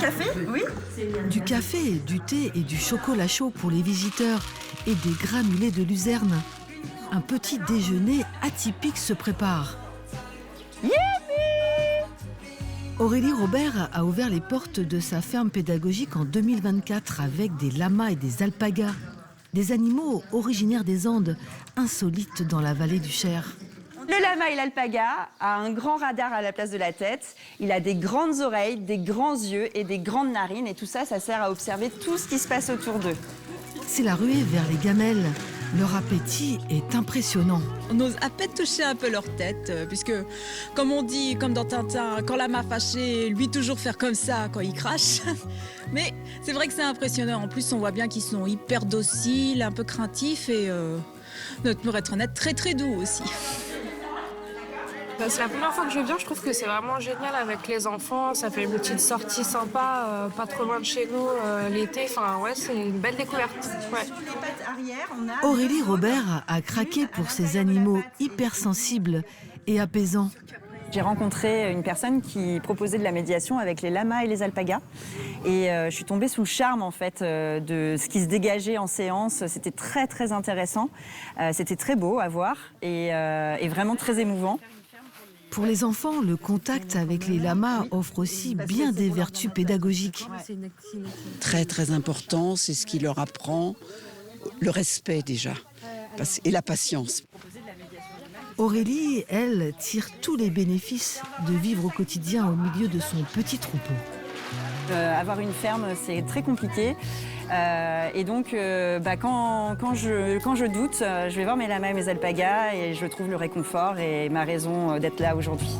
Café, oui. Du café, du thé et du chocolat chaud pour les visiteurs et des granulés de luzerne. Un petit déjeuner atypique se prépare. Aurélie Robert a ouvert les portes de sa ferme pédagogique en 2024 avec des lamas et des alpagas. Des animaux originaires des Andes, insolites dans la vallée du Cher. Le lama et l'alpaga a un grand radar à la place de la tête. Il a des grandes oreilles, des grands yeux et des grandes narines. Et tout ça, ça sert à observer tout ce qui se passe autour d'eux. C'est la ruée vers les gamelles. Leur appétit est impressionnant. On ose à peine toucher un peu leur tête, puisque, comme on dit, comme dans Tintin, quand la main fâchée, lui toujours faire comme ça quand il crache. Mais c'est vrai que c'est impressionnant. En plus, on voit bien qu'ils sont hyper dociles, un peu craintifs et, pour être honnête, très très doux aussi. C'est la première fois que je viens, je trouve que c'est vraiment génial avec les enfants. Ça fait une petite sortie sympa, pas trop loin de chez nous, l'été. Enfin, ouais, c'est une belle découverte. Ouais. Aurélie Robert a craqué pour ces animaux hypersensibles et apaisants. J'ai rencontré une personne qui proposait de la médiation avec les lamas et les alpagas. Et je suis tombée sous le charme en fait de ce qui se dégageait en séance. C'était très très intéressant. C'était très beau à voir et vraiment très émouvant. Pour les enfants, le contact avec les lamas offre aussi bien des vertus pédagogiques. Très très important, c'est ce qui leur apprend le respect déjà et la patience. Aurélie, elle, tire tous les bénéfices de vivre au quotidien au milieu de son petit troupeau. Avoir une ferme, c'est très compliqué. Et donc, quand je doute, je vais voir mes lamas et mes alpagas et je trouve le réconfort et ma raison d'être là aujourd'hui.